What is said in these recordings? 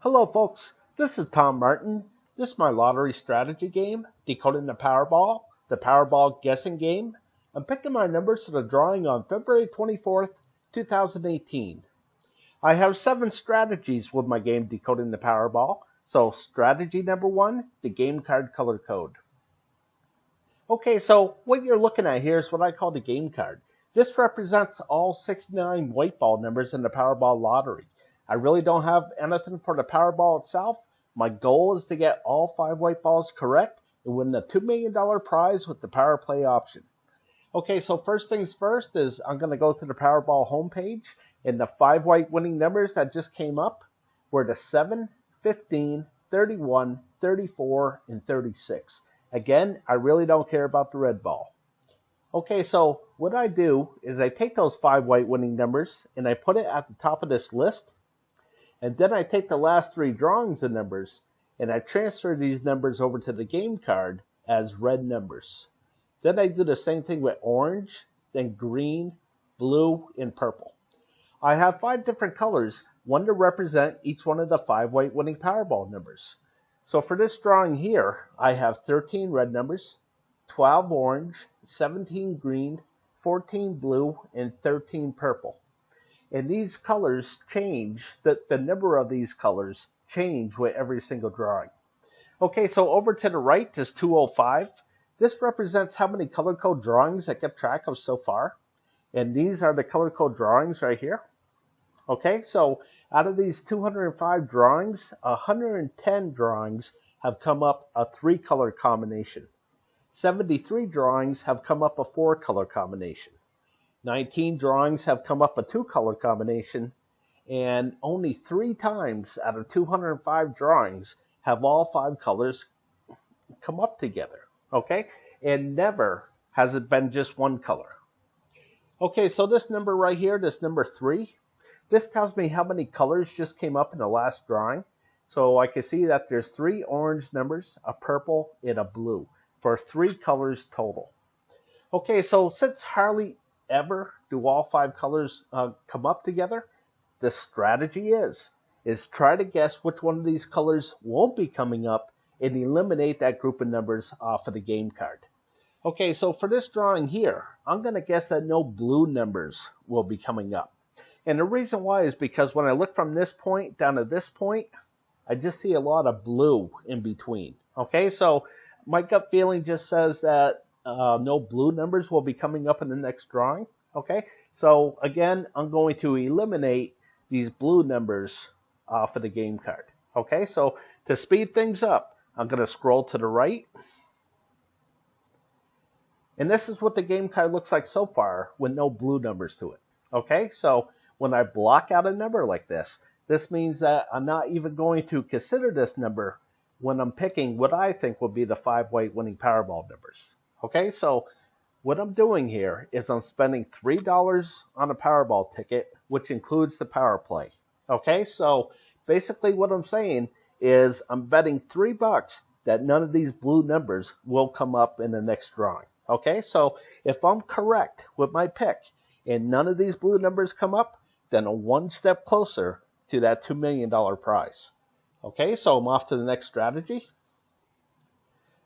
Hello folks, this is Tom Martin. This is my lottery strategy game, Decoding the Powerball guessing game. I'm picking my numbers for the drawing on February 24th, 2018. I have 7 strategies with my game Decoding the Powerball. So strategy number 1, the game card color code. Okay, so what you're looking at here is what I call the game card. This represents all 69 white ball numbers in the Powerball lottery. I really don't have anything for the Powerball itself. My goal is to get all 5 white balls correct and win the $2 million prize with the Power Play option. Okay, so first things first is I'm going to go to the Powerball homepage, and the 5 white winning numbers that just came up were the 7, 15, 31, 34, and 36. Again, I really don't care about the red ball. Okay, so what I do is I take those 5 white winning numbers and I put it at the top of this list. And then I take the last 3 drawings of numbers and I transfer these numbers over to the game card as red numbers. Then I do the same thing with orange, then green, blue, and purple. I have 5 different colors, one to represent each one of the 5 white winning Powerball numbers. So for this drawing here, I have 13 red numbers, 12 orange, 17 green, 14 blue, and 13 purple. And these colors change, the number of these colors change with every single drawing. Okay, so over to the right is 205. This represents how many color code drawings I kept track of so far. And these are the color code drawings right here. Okay, so out of these 205 drawings, 110 drawings have come up a 3-color combination. 73 drawings have come up a 4-color combination. 19 drawings have come up a 2-color combination, and only 3 times out of 205 drawings have all 5 colors come up together, okay? And never has it been just one color. Okay, so this number right here, this number 3, this tells me how many colors just came up in the last drawing. So I can see that there's 3 orange numbers, a purple, and a blue, for 3 colors total. Okay, so since hardly ever do all 5 colors come up together, the strategy is try to guess which one of these colors won't be coming up and eliminate that group of numbers off of the game card. Okay, so for this drawing here, I'm going to guess that no blue numbers will be coming up. And the reason why is because when I look from this point down to this point, I just see a lot of blue in between. Okay, so my gut feeling just says that no blue numbers will be coming up in the next drawing. Okay, so again, I'm going to eliminate these blue numbers off of the game card. Okay, so to speed things up, I'm going to scroll to the right. And this is what the game card looks like so far with no blue numbers to it. Okay, so when I block out a number like this, this means that I'm not even going to consider this number when I'm picking what I think will be the 5 white winning Powerball numbers. Okay, so what I'm doing here is I'm spending $3 on a Powerball ticket, which includes the Power Play. Okay, so basically what I'm saying is I'm betting $3 that none of these blue numbers will come up in the next drawing. Okay, so if I'm correct with my pick and none of these blue numbers come up, then I'm 1 step closer to that $2 million prize. Okay, so I'm off to the next strategy.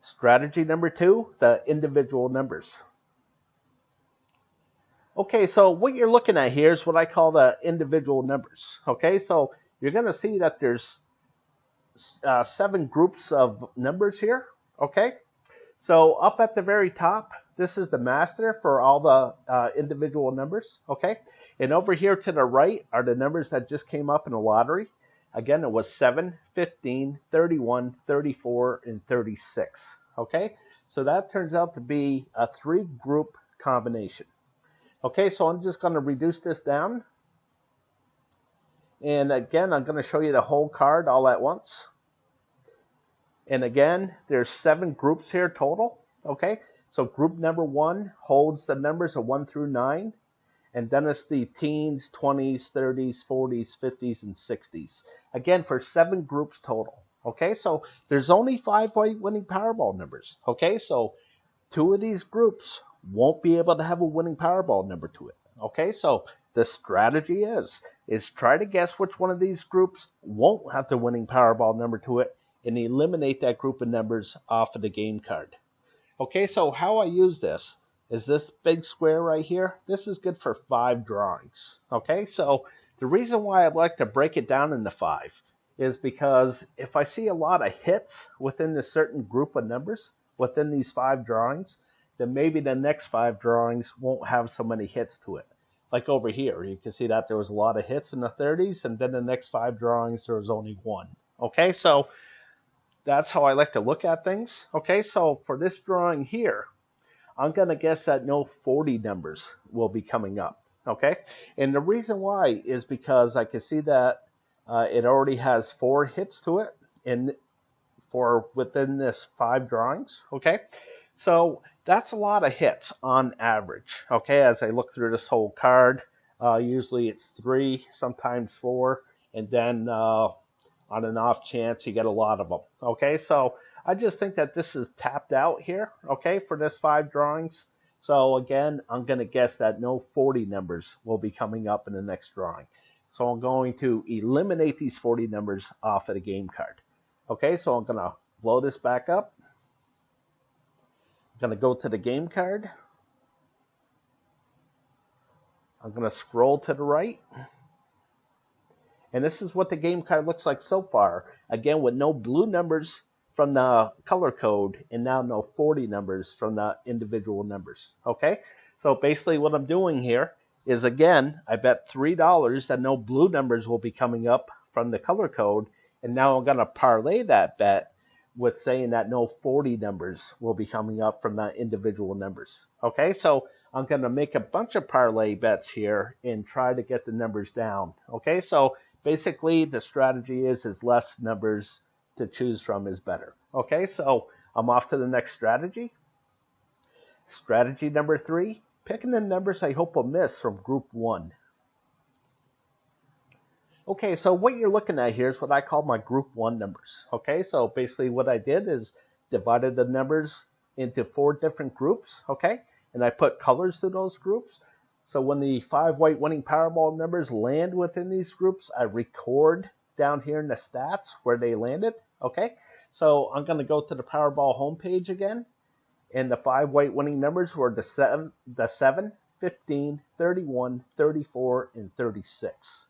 Strategy number 2, the individual numbers. Okay, so what you're looking at here is what I call the individual numbers. Okay, so you're going to see that there's 7 groups of numbers here. Okay, so up at the very top, this is the master for all the individual numbers. Okay, and over here to the right are the numbers that just came up in the lottery. Again, it was 7, 15, 31, 34, and 36. Okay, so that turns out to be a 3-group combination. Okay, so I'm just going to reduce this down. And again, I'm going to show you the whole card all at once. And again, there's 7 groups here total. Okay, so group number 1 holds the numbers of 1 through 9. And then it's the teens, 20s, 30s, 40s, 50s, and 60s. Again, for 7 groups total. Okay, so there's only 5 white winning Powerball numbers. Okay, so 2 of these groups won't be able to have a winning Powerball number to it. Okay, so the strategy is try to guess which one of these groups won't have the winning Powerball number to it and eliminate that group of numbers off of the game card. Okay, so how I use this is this big square right here. This is good for 5 drawings. Okay, so the reason why I like to break it down into 5 is because if I see a lot of hits within a certain group of numbers within these 5 drawings, then maybe the next 5 drawings won't have so many hits to it. Like over here, you can see that there was a lot of hits in the 30s, and then the next 5 drawings, there was only 1. Okay, so that's how I like to look at things. Okay, so for this drawing here, I'm going to guess that no 40 numbers will be coming up. Okay, and the reason why is because I can see that it already has 4 hits to it for within this 5 drawings. Okay, so that's a lot of hits on average. Okay, as I look through this whole card, usually it's 3, sometimes 4, and then on an off chance you get a lot of them. Okay, so I just think that this is tapped out here. Okay, for this 5 drawings. So again, I'm going to guess that no 40 numbers will be coming up in the next drawing. So I'm going to eliminate these 40 numbers off of the game card. Okay, so I'm going to blow this back up. I'm going to go to the game card. I'm going to scroll to the right. And this is what the game card looks like so far. Again, with no blue numbers from the color code and now no 40 numbers from the individual numbers. Okay, so basically what I'm doing here is, again, I bet $3 that no blue numbers will be coming up from the color code, and now I'm going to parlay that bet with saying that no 40 numbers will be coming up from the individual numbers. Okay, so I'm going to make a bunch of parlay bets here and try to get the numbers down. Okay, so basically the strategy is less numbers to choose from is better. Okay, so I'm off to the next strategy. Strategy number 3, picking the numbers I hope will miss from group 1. Okay, so what you're looking at here is what I call my group 1 numbers. Okay, so basically what I did is divided the numbers into 4 different groups. Okay, and I put colors to those groups. So when the 5 white winning Powerball numbers land within these groups, I record down here in the stats where they landed. Okay, so I'm going to go to the Powerball homepage again, and the 5 white winning numbers were the 7, 15, 31, 34, and 36.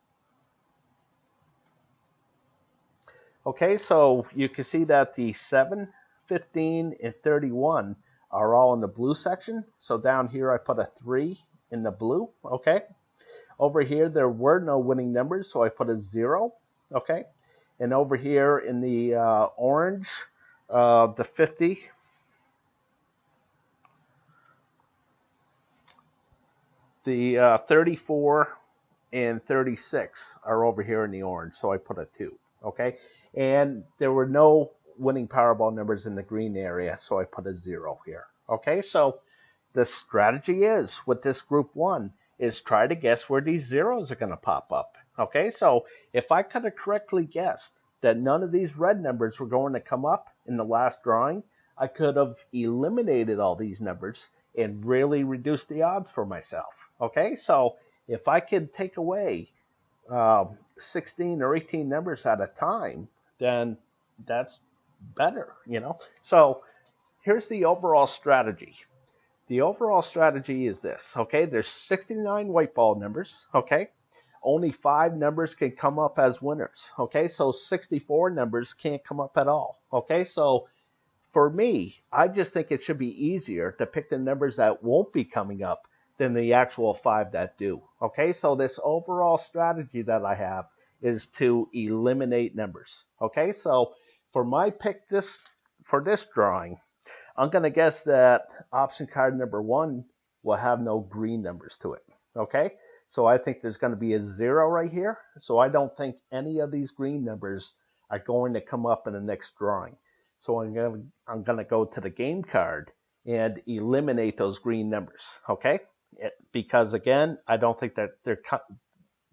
Okay, so you can see that the 7, 15, and 31 are all in the blue section. So down here I put a 3 in the blue. Okay, over here there were no winning numbers, so I put a 0. Okay, and over here in the orange, the 50, the 34, and 36 are over here in the orange, so I put a 2. Okay, and there were no winning Powerball numbers in the green area, so I put a 0 here. Okay, so the strategy is with this group 1 is try to guess where these zeros are going to pop up. Okay, so if I could have correctly guessed that none of these red numbers were going to come up in the last drawing, I could have eliminated all these numbers and really reduced the odds for myself. Okay, so if I could take away 16 or 18 numbers at a time, then that's better, you know. So here's the overall strategy. The overall strategy is this. Okay, there's 69 white ball numbers. Okay, only 5 numbers can come up as winners. Okay, so 64 numbers can't come up at all. Okay, so for me, I just think it should be easier to pick the numbers that won't be coming up than the actual 5 that do. Okay, so this overall strategy that I have is to eliminate numbers. Okay, so for my pick for this drawing, I'm going to guess that option card number 1 will have no green numbers to it. Okay, so I think there's going to be a 0 right here. So I don't think any of these green numbers are going to come up in the next drawing. So I'm going to go to the game card and eliminate those green numbers. Okay, because again, I don't think that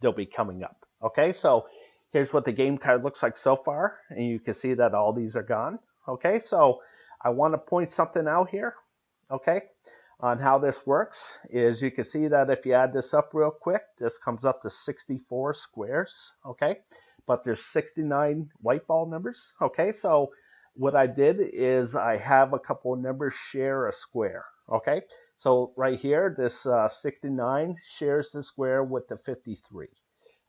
they'll be coming up. Okay, so here's what the game card looks like so far, and you can see that all these are gone. Okay, so I want to point something out here. Okay, on how this works is you can see that if you add this up real quick, this comes up to 64 squares, okay? But there's 69 white ball numbers, okay? So what I did is I have a couple of numbers share a square, okay? So right here, this 69 shares the square with the 53.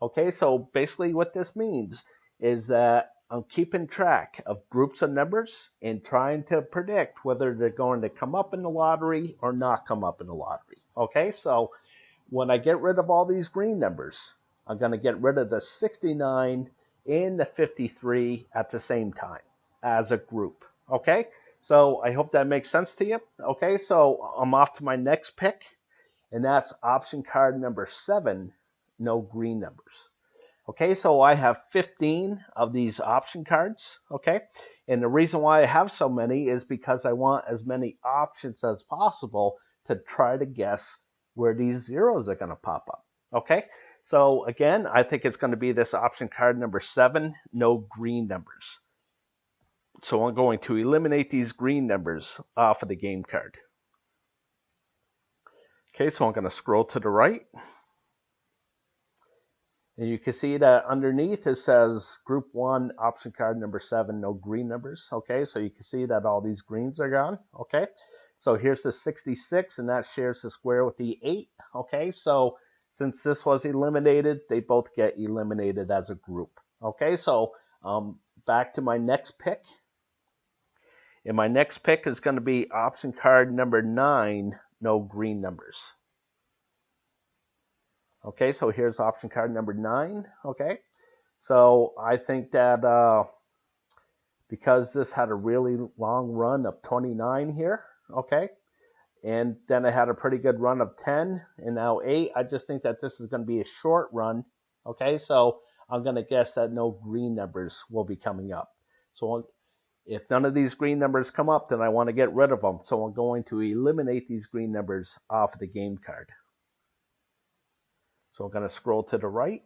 Okay, so basically what this means is that I'm keeping track of groups of numbers and trying to predict whether they're going to come up in the lottery or not come up in the lottery. Okay, so when I get rid of all these green numbers, I'm going to get rid of the 69 and the 53 at the same time as a group. Okay, so I hope that makes sense to you. Okay, so I'm off to my next pick, and that's option card number 7. No green numbers. Okay, so I have 15 of these option cards, okay? And the reason why I have so many is because I want as many options as possible to try to guess where these zeros are going to pop up, okay? So again, I think it's going to be this option card number 7, no green numbers. So I'm going to eliminate these green numbers off of the game card. Okay, so I'm going to scroll to the right. And you can see that underneath it says group 1, option card number 7, no green numbers. Okay, so you can see that all these greens are gone. Okay, so here's the 66, and that shares the square with the 8. Okay, so since this was eliminated, they both get eliminated as a group. Okay, so back to my next pick. And my next pick is going to be option card number 9, no green numbers. Okay, so here's option card number 9, okay? So I think that because this had a really long run of 29 here, okay? And then it had a pretty good run of 10 and now 8. I just think that this is going to be a short run, okay? So I'm going to guess that no green numbers will be coming up. So if none of these green numbers come up, then I want to get rid of them. So I'm going to eliminate these green numbers off of the game card. So I'm going to scroll to the right.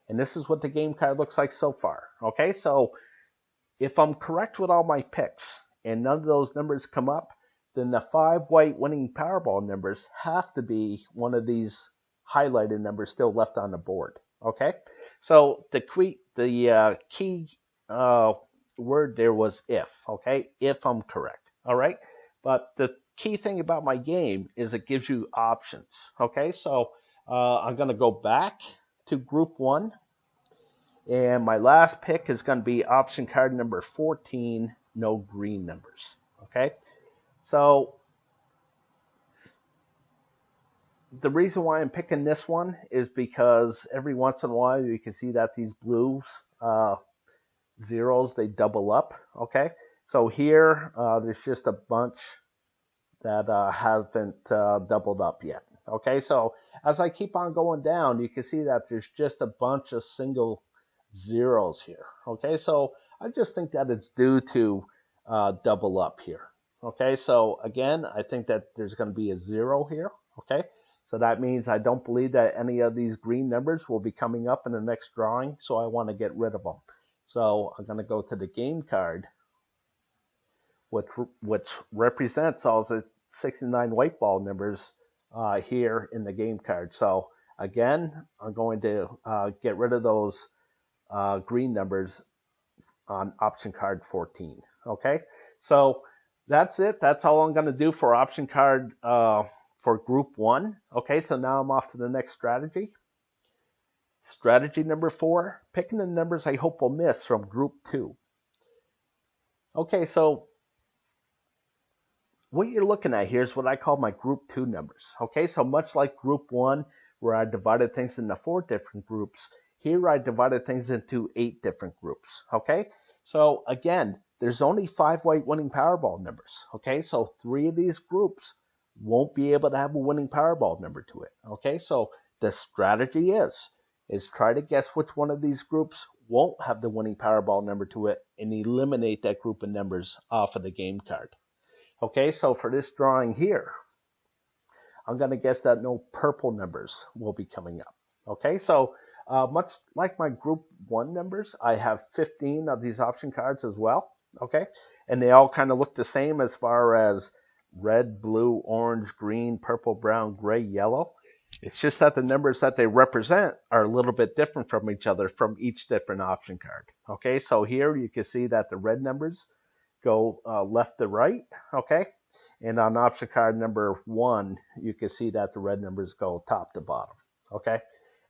And this is what the game card looks like so far. Okay, so if I'm correct with all my picks and none of those numbers come up, then the 5 white winning Powerball numbers have to be one of these highlighted numbers still left on the board. Okay, so the key word there was if. Okay, if I'm correct. All right, but the key thing about my game is it gives you options. Okay, so I'm going to go back to group 1, and my last pick is going to be option card number 14, no green numbers. Okay, so the reason why I'm picking this one is because every once in a while you can see that these blues zeros, they double up. Okay, so here there's just a bunch that haven't doubled up yet. Okay, so as I keep on going down, you can see that there's just a bunch of single zeros here. Okay, so I just think that it's due to double up here. Okay, so again, I think that there's going to be a 0 here. Okay, so that means I don't believe that any of these green numbers will be coming up in the next drawing, so I want to get rid of them. So I'm going to go to the game card, which represents all the 69 white ball numbers here in the game card. So again, I'm going to get rid of those green numbers on option card 14. Okay, so that's it. That's all I'm going to do for option card for group 1. Okay, so now I'm off to the next strategy. Strategy number 4, picking the numbers I hope will miss from group 2. Okay, so what you're looking at here is what I call my group 2 numbers. Okay, so much like group 1, where I divided things into 4 different groups, here I divided things into 8 different groups. Okay, so again, there's only 5 white winning Powerball numbers. Okay, so 3 of these groups won't be able to have a winning Powerball number to it. Okay, so the strategy is try to guess which one of these groups won't have the winning Powerball number to it and eliminate that group of numbers off of the game card. Okay, so for this drawing here, I'm going to guess that no purple numbers will be coming up. Okay, so much like my group 1 numbers, I have 15 of these option cards as well. Okay, and they all kind of look the same as far as red, blue, orange, green, purple, brown, gray, yellow. It's just that the numbers that they represent are a little bit different from each other from each different option card. Okay, so here you can see that the red numbers go left to right, okay? And on option card number 1, you can see that the red numbers go top to bottom, okay?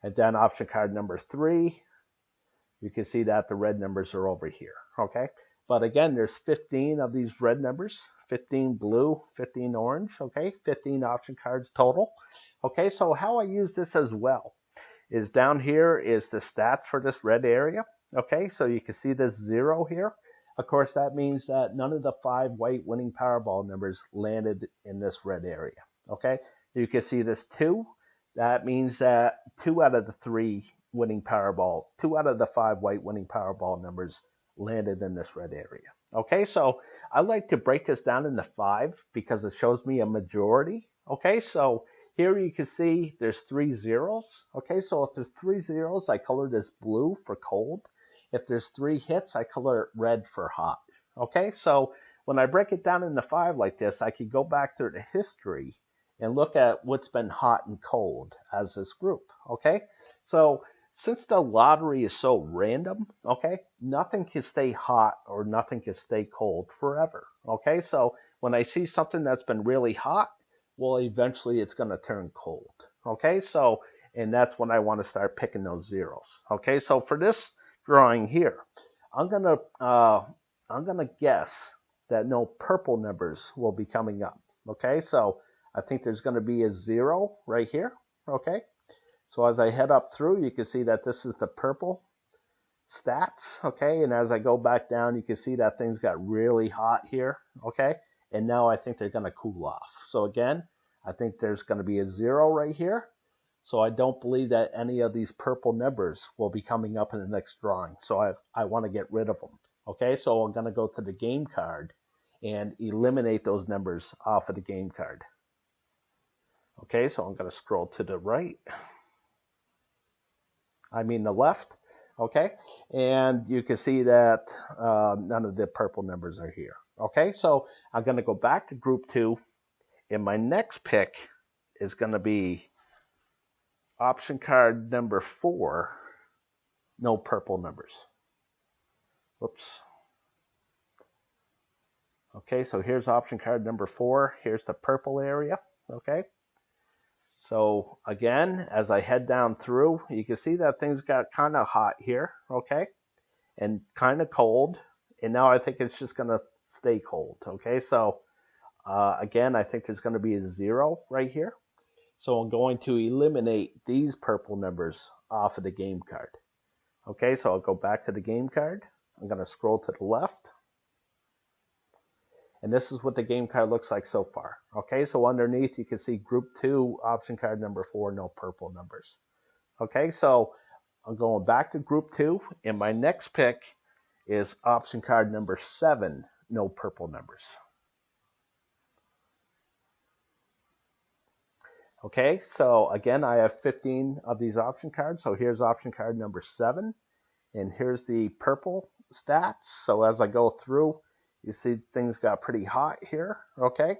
And then option card number 3, you can see that the red numbers are over here, okay? But again, there's 15 of these red numbers, 15 blue, 15 orange, okay? 15 option cards total. Okay, so how I use this as well is down here is the stats for this red area. Okay, so you can see this 0 here. Of course, that means that none of the 5 white winning Powerball numbers landed in this red area. Okay, you can see this 2. That means that 2 out of the 3 winning Powerball, 2 out of the 5 white winning Powerball numbers landed in this red area. Okay, so I like to break this down into 5 because it shows me a majority. Okay, so here you can see there's 3 zeros. Okay, so if there's 3 zeros, I color this blue for cold. If there's 3 hits, I color it red for hot. Okay, so when I break it down into 5 like this, I can go back through the history and look at what's been hot and cold as this group. Okay, so since the lottery is so random, okay, nothing can stay hot or nothing can stay cold forever. Okay, so when I see something that's been really hot, well, eventually it's going to turn cold. Okay, so, and that's when I want to start picking those zeros. Okay, so for this drawing here, I'm gonna guess that no purple numbers will be coming up. Okay, so I think there's going to be a 0 right here. Okay, so as I head up through, you can see that this is the purple stats. Okay, and as I go back down, you can see that things got really hot here. Okay, and now I think they're going to cool off. So again, I think there's going to be a 0 right here. So I don't believe that any of these purple numbers will be coming up in the next drawing. So I want to get rid of them. Okay, so I'm going to go to the game card and eliminate those numbers off of the game card. Okay, so I'm going to scroll to the right. I mean the left. Okay, and you can see that none of the purple numbers are here. Okay, so I'm going to go back to group 2, and my next pick is going to be option card number 4, no purple numbers. Whoops. Okay, so here's option card number 4. Here's the purple area. Okay, so again, as I head down through, you can see that things got kind of hot here. Okay, and kind of cold, and now I think it's just going to stay cold. Okay, so again, I think there's going to be a 0 right here. So I'm going to eliminate these purple numbers off of the game card. Okay, so I'll go back to the game card. I'm going to scroll to the left. And this is what the game card looks like so far. Okay, so underneath you can see group 2, option card number 4, no purple numbers. Okay, so I'm going back to group 2, and my next pick is option card number 7, no purple numbers. Okay, so again, I have 15 of these option cards. So here's option card number 7, and here's the purple stats. So as I go through, you see things got pretty hot here, okay?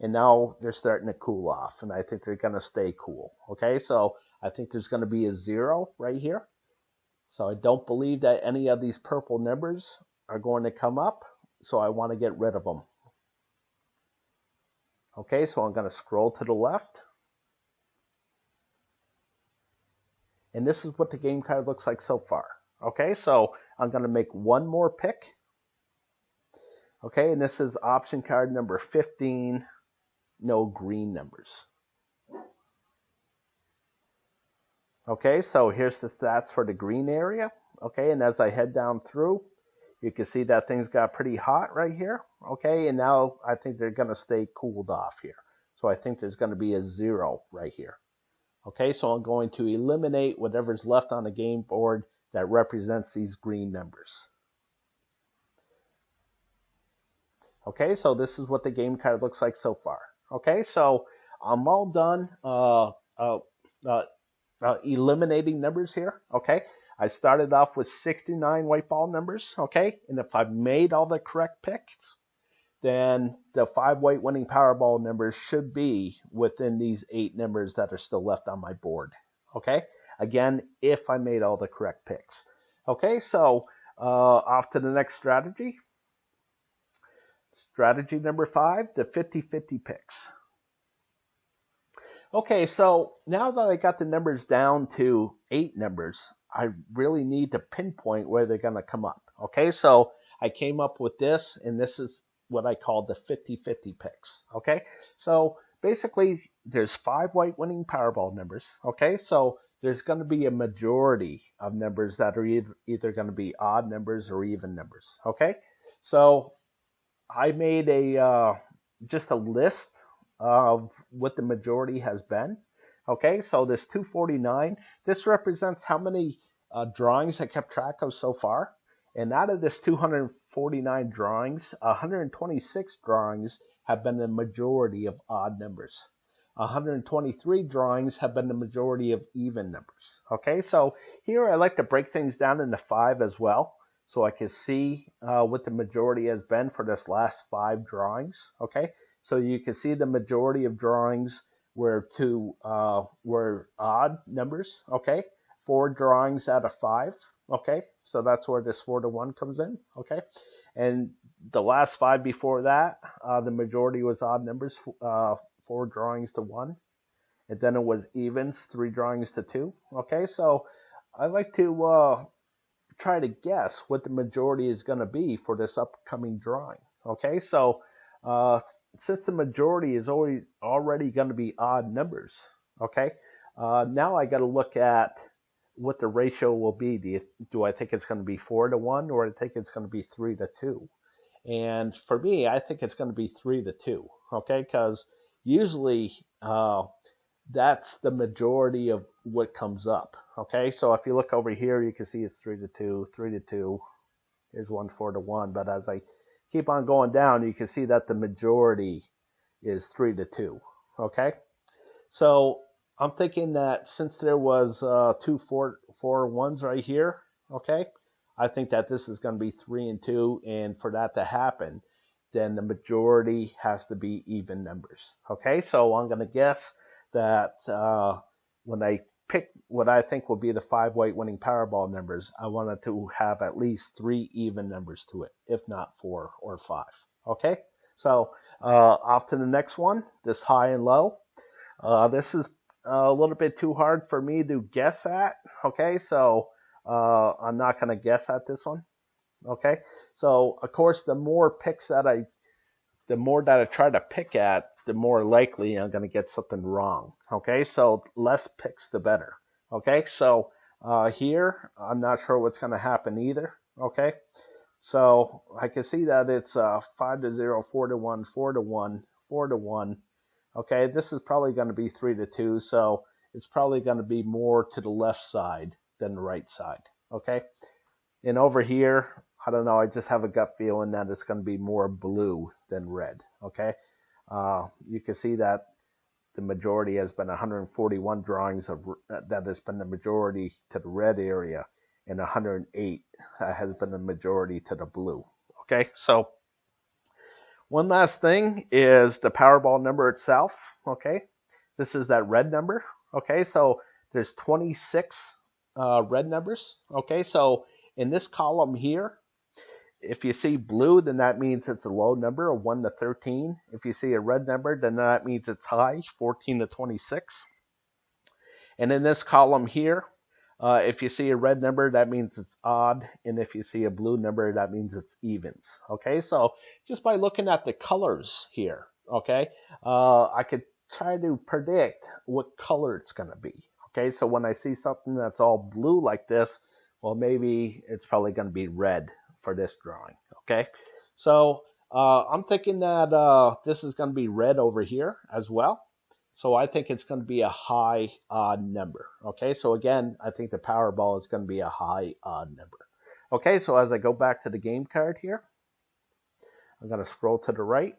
And now they're starting to cool off, and I think they're going to stay cool, okay? So I think there's going to be a 0 right here. So I don't believe that any of these purple numbers are going to come up, so I want to get rid of them. Okay, so I'm going to scroll to the left. And this is what the game card looks like so far. Okay, so I'm going to make one more pick. Okay, and this is option card number 15, no green numbers. Okay, so here's the stats for the green area. Okay, and as I head down through, you can see that things got pretty hot right here. Okay, and now I think they're going to stay cooled off here. So I think there's going to be a 0 right here. Okay, so I'm going to eliminate whatever's left on the game board that represents these green numbers. Okay, so this is what the game card looks like so far. Okay, so I'm all done eliminating numbers here. Okay, I started off with 69 white ball numbers. Okay, and if I've made all the correct picks, then the 5-weight winning Powerball numbers should be within these 8 numbers that are still left on my board. Okay, again, if I made all the correct picks. Okay, so off to the next strategy. Strategy number 5, the 50-50 picks. Okay, so now that I got the numbers down to 8 numbers, I really need to pinpoint where they're going to come up. Okay, so I came up with this, and this is what I call the 50-50 picks. Okay, so basically there's 5 white winning Powerball numbers. Okay, so there's going to be a majority of numbers that are either going to be odd numbers or even numbers. Okay, so I made just a list of what the majority has been. Okay, so this 249, this represents how many drawings I kept track of so far. And out of this 249 drawings, 126 drawings have been the majority of odd numbers. 123 drawings have been the majority of even numbers. Okay, so here I like to break things down into 5 as well, so I can see what the majority has been for this last 5 drawings. Okay, so you can see the majority of drawings were odd numbers. Okay, 4 drawings out of 5. Okay, so that's where this 4-to-1 comes in. Okay, and the last 5 before that, the majority was odd numbers, 4 drawings to 1, and then it was evens, 3 drawings to 2. Okay, so I like to try to guess what the majority is going to be for this upcoming drawing. Okay, so since the majority is already going to be odd numbers, okay, now I got to look at what the ratio will be. Do I think it's going to be 4-to-1, or I think it's going to be 3-to-2? And for me, I think it's going to be 3-to-2. Okay, because usually that's the majority of what comes up. Okay, so if you look over here, you can see it's 3-to-2, 3-to-2. Here's one 4-to-1. But as I keep on going down, you can see that the majority is 3-to-2. Okay, so I'm thinking that since there was 2 4-1s right here, okay, I think that this is going to be 3-2, and for that to happen, then the majority has to be even numbers. Okay, so I'm going to guess that when I pick what I think will be the 5 white winning Powerball numbers, I want it to have at least 3 even numbers to it, if not 4 or 5. Okay, so off to the next one, this high and low. This is a little bit too hard for me to guess at. Okay, so I'm not going to guess at this one. Okay, so of course the more that I try to pick at, the more likely I'm going to get something wrong. Okay, so less picks the better. Okay, so here I'm not sure what's going to happen either. Okay, so I can see that it's 5-0, 4-to-1, 4-to-1, 4-to-1. Okay, this is probably going to be 3-to-2, so it's probably going to be more to the left side than the right side. Okay, and over here, I don't know, I just have a gut feeling that it's going to be more blue than red. Okay, you can see that the majority has been 141 drawings that has been the majority to the red area, and 108 has been the majority to the blue. Okay, so one last thing is the Powerball number itself. Okay, this is that red number. Okay, so there's 26 red numbers. Okay, so in this column here, if you see blue, then that means it's a low number of 1-13. If you see a red number, then that means it's high, 14-26. And in this column here, if you see a red number, that means it's odd. And if you see a blue number, that means it's evens. Okay, so just by looking at the colors here, okay, I could try to predict what color it's going to be. Okay, so when I see something that's all blue like this, well, maybe it's probably going to be red for this drawing. Okay, so I'm thinking that this is going to be red over here as well. So I think it's going to be a high odd number. Okay, so again, I think the Powerball is going to be a high odd number. Okay, so as I go back to the game card here, I'm going to scroll to the right.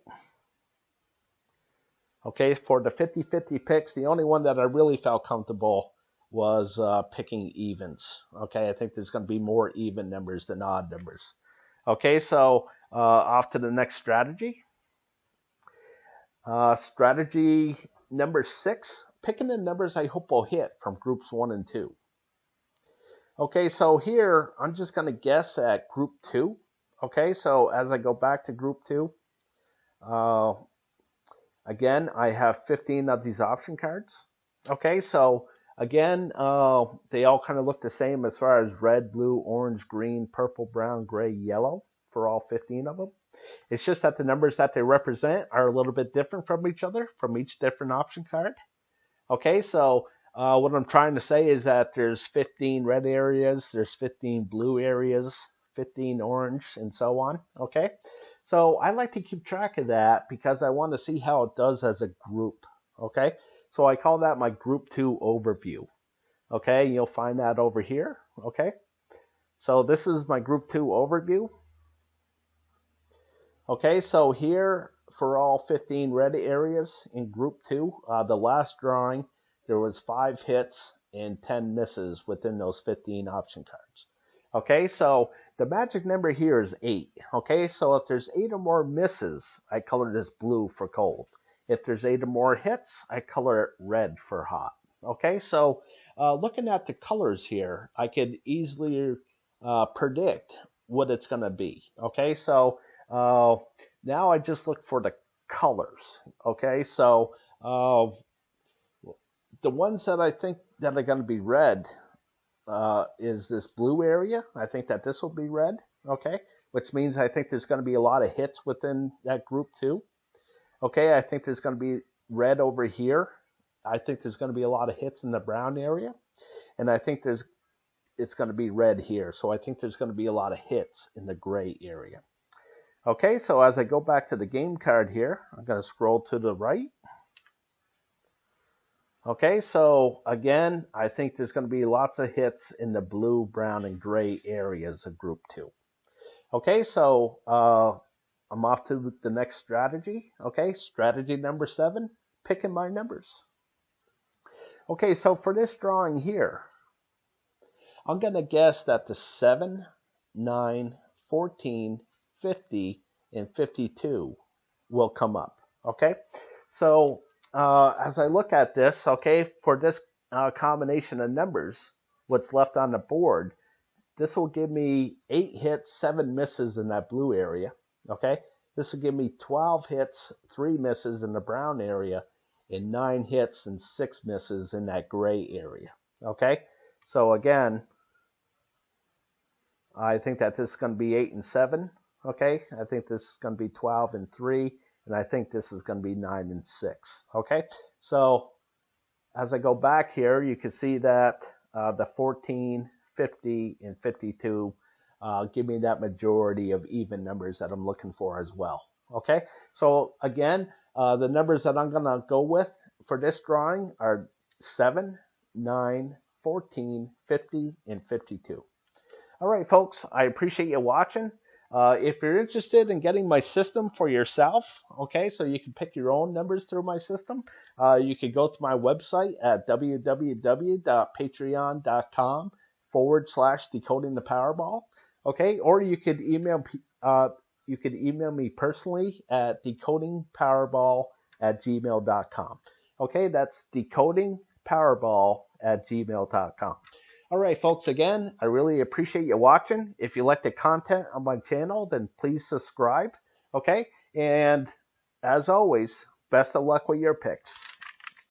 Okay, for the 50-50 picks, the only one that I really felt comfortable was picking evens. Okay, I think there's going to be more even numbers than odd numbers. Okay, so off to the next strategy. Strategy number 6, picking the numbers I hope will hit from groups 1 and 2. Okay, so here I'm just going to guess at group 2. Okay, so as I go back to group 2, again, I have 15 of these option cards. Okay, so again, they all kind of look the same as far as red, blue, orange, green, purple, brown, gray, yellow for all 15 of them. It's just that the numbers that they represent are a little bit different from each other, from each different option card. Okay, so what I'm trying to say is that there's 15 red areas, there's 15 blue areas, 15 orange, and so on. Okay, so I like to keep track of that because I want to see how it does as a group. Okay, so I call that my group 2 overview. Okay, you'll find that over here. Okay, so this is my group 2 overview. Okay, so here for all 15 red areas in group 2, the last drawing, there was 5 hits and 10 misses within those 15 option cards. Okay, so the magic number here is 8. Okay, so if there's 8 or more misses, I color this blue for cold. If there's 8 or more hits, I color it red for hot. Okay, so looking at the colors here, I could easily predict what it's going to be. Okay, so now I just look for the colors. Okay, so the ones that I think that are going to be red is this blue area. I think that this will be red. Okay, which means I think there's going to be a lot of hits within that group 2. Okay, I think there's going to be red over here. I think there's going to be a lot of hits in the brown area, and I think it's going to be red here. So I think there's going to be a lot of hits in the gray area. Okay, so as I go back to the game card here, I'm going to scroll to the right. Okay, so again, I think there's going to be lots of hits in the blue, brown, and gray areas of group 2. Okay, so I'm off to the next strategy. Okay, strategy number 7, picking my numbers. Okay, so for this drawing here, I'm going to guess that the 7, 9, 14, 50, and 52 will come up. Okay, so as I look at this, okay, for this combination of numbers, what's left on the board, this will give me 8 hits, 7 misses in that blue area. Okay, this will give me 12 hits, 3 misses in the brown area, and 9 hits and 6 misses in that gray area. Okay, so again, I think that this is going to be 8 and 7. Okay, I think this is going to be 12 and 3, and I think this is going to be 9 and 6. Okay, so as I go back here, you can see that the 14, 50, and 52 give me that majority of even numbers that I'm looking for as well. Okay, so again, the numbers that I'm going to go with for this drawing are 7, 9, 14, 50, and 52. All right, folks, I appreciate you watching. If you're interested in getting my system for yourself, okay, so you can pick your own numbers through my system, you can go to my website at www.patreon.com/decoding the Powerball, okay, or you could email me personally at decodingpowerball@gmail.com. Okay, that's decodingpowerball@gmail.com. All right, folks, again, I really appreciate you watching. If you like the content on my channel, then please subscribe, okay? And as always, best of luck with your picks.